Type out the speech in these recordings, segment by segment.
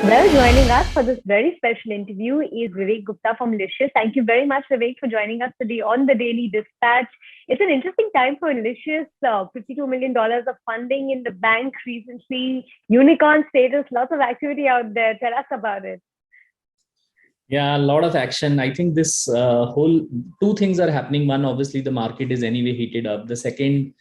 Well, joining us for this very special interview is Vivek Gupta from Licious. Thank you very much, Vivek, for joining us today on the Daily Dispatch. It's an interesting time for Licious. $52 million of funding in the bank recently, unicorn status, lots of activity out there. Tell us about it. Yeah, a lot of action. I think this whole two things are happening. One, obviously, the market is anyway heated up. The second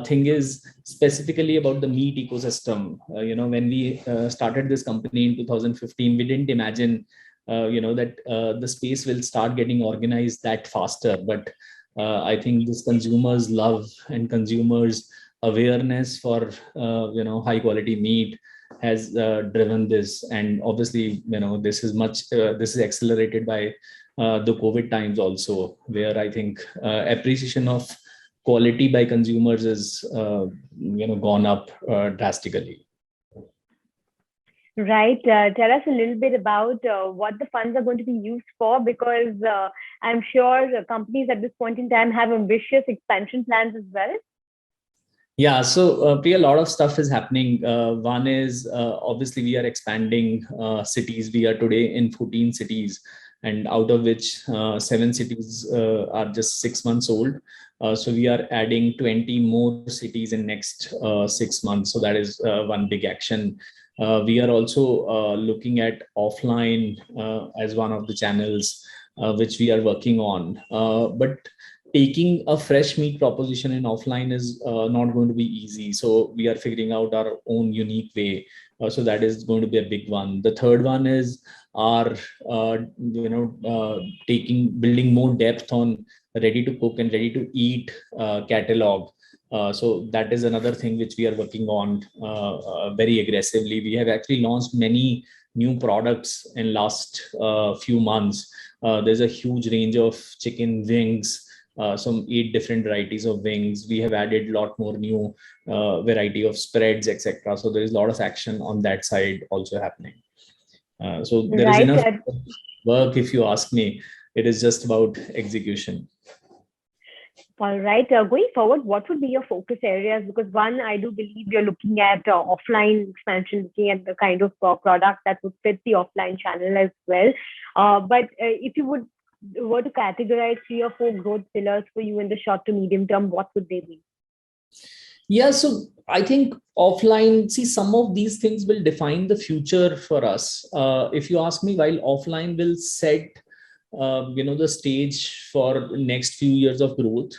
thing is specifically about the meat ecosystem. When we started this company in 2015, we didn't imagine, that the space will start getting organized that faster. But I think this consumers' love and consumers' awareness for, high quality meat has driven this. And obviously, this is accelerated by the COVID times also, where I think appreciation of quality by consumers is gone up drastically. Right. Tell us a little bit about what the funds are going to be used for, because I'm sure companies at this point in time have ambitious expansion plans as well. Yeah, so Priya, a lot of stuff is happening. One is obviously we are expanding cities. We are today in 14 cities, and out of which 7 cities are just 6 months old. So we are adding 20 more cities in next 6 months. So that is one big action. We are also looking at offline as one of the channels which we are working on. But taking a fresh meat proposition in offline is not going to be easy. So we are figuring out our own unique way. So that is going to be a big one. The third one is our, building more depth on ready to cook and ready to eat catalog. So that is another thing which we are working on very aggressively. We have actually launched many new products in last few months. There's a huge range of chicken wings, some 8 different varieties of wings. We have added a lot more new variety of spreads, etc. So there is a lot of action on that side also happening. So there is enough work. If you ask me, it is just about execution. All right. Going forward, what would be your focus areas? Because one, I do believe you're looking at offline expansion, looking at the kind of product that would fit the offline channel as well. But if you were to categorize 3 or 4 growth pillars for you in the short to medium term, what would they be? Yeah, so I think offline, see, some of these things will define the future for us. If you ask me, while offline will set the stage for next few years of growth,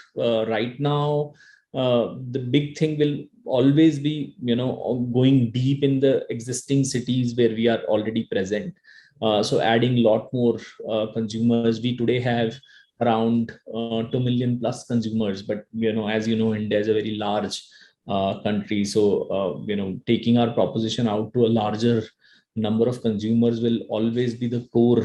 right now the big thing will always be going deep in the existing cities where we are already present. So adding a lot more consumers. We today have around 2 million plus consumers, but as you know, India is a very large country. So taking our proposition out to a larger number of consumers will always be the core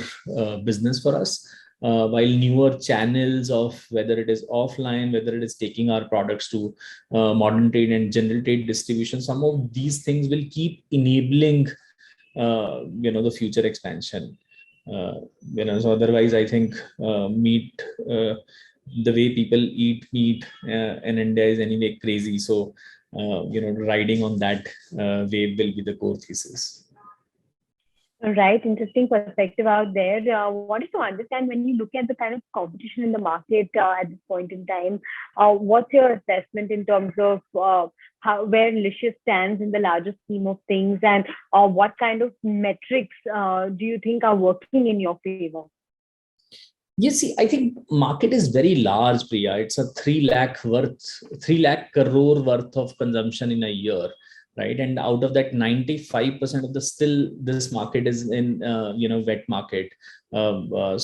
business for us. While newer channels of whether it is offline, whether it is taking our products to modern trade and general trade distribution, some of these things will keep enabling the future expansion. So otherwise, I think meat, the way people eat meat in India is anyway crazy. So riding on that wave will be the core thesis. Right, interesting perspective out there. Wanted to understand, when you look at the kind of competition in the market at this point in time, what's your assessment in terms of where Licious stands in the larger scheme of things, and what kind of metrics do you think are working in your favor? Yes, see, I think market is very large, Priya. It's a 3 lakh crore worth of consumption in a year, right? And out of that, 95% of this market is in wet market. I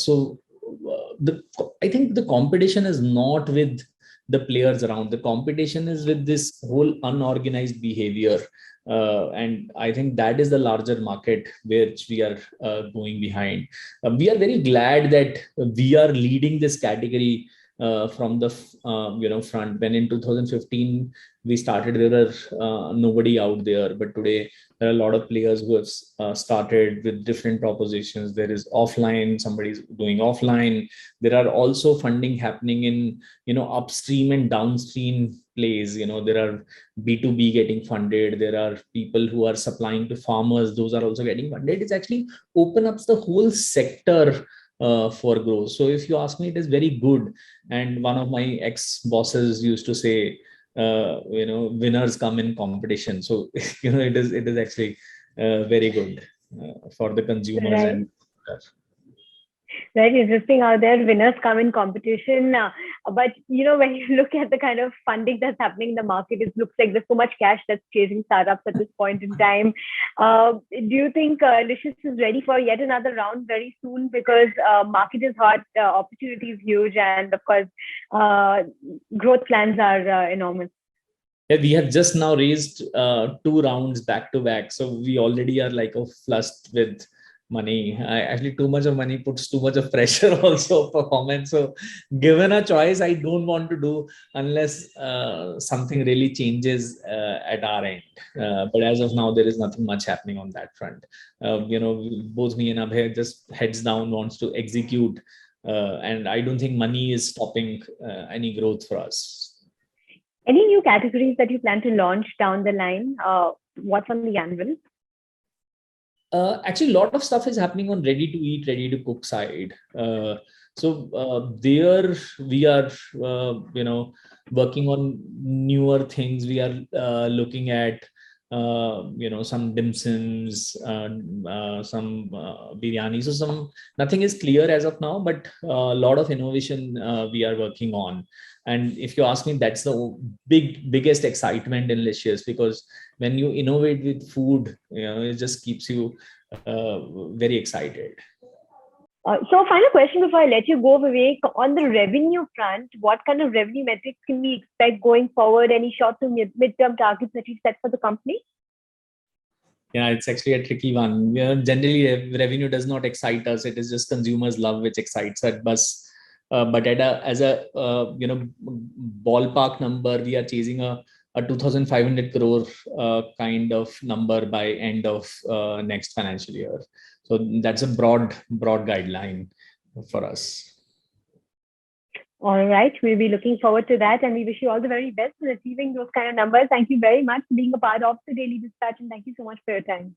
think the competition is not with the players around. The competition is with this whole unorganized behavior. And I think that is the larger market which we are going behind. We are very glad that we are leading this category from the front. When in 2015 we started, there were nobody out there, but today there are a lot of players who have started with different propositions. There is offline, somebody's doing offline. There are also funding happening in upstream and downstream plays. There are B2B getting funded. There are people who are supplying to farmers, those are also getting funded. It's actually open up the whole sector for growth. So if you ask me, it is very good. And one of my ex bosses used to say, winners come in competition. So it is actually very good for the consumers. Right. And Very interesting how their winners come in competition. But when you look at the kind of funding that's happening in the market, it looks like there's so much cash that's chasing startups at this point in time. Do you think Licious is ready for yet another round very soon? Because market is hot, opportunity is huge, and of course, growth plans are enormous. yeah, we have just now raised 2 rounds back to back. So we already are like flushed with money. Actually, too much of money puts too much of pressure also of performance. So given a choice, I don't want to do unless something really changes at our end. But as of now, there is nothing much happening on that front. Both me and Abhay just heads down wants to execute. And I don't think money is stopping any growth for us. Any new categories that you plan to launch down the line? What's on the anvil? Actually, a lot of stuff is happening on ready to eat, ready to cook side. There we are, working on newer things. We are looking at, some dim sums, some biryani. So nothing is clear as of now, but a lot of innovation we are working on. And if you ask me, that's the biggest excitement in Licious, because when you innovate with food, it just keeps you very excited. So final question before I let you go, Vivek. On the revenue front, what kind of revenue metrics can we expect going forward? Any short to mid-term targets that you set for the company? Yeah, it's actually a tricky one. Generally, revenue does not excite us. It is just consumers' love which excites us. But as a ballpark number, we are chasing a 2,500 crore kind of number by end of next financial year. So that's a broad guideline for us. All right, we'll be looking forward to that, and we wish you all the very best in achieving those kind of numbers. Thank you very much for being a part of the Daily Dispatch, and thank you so much for your time.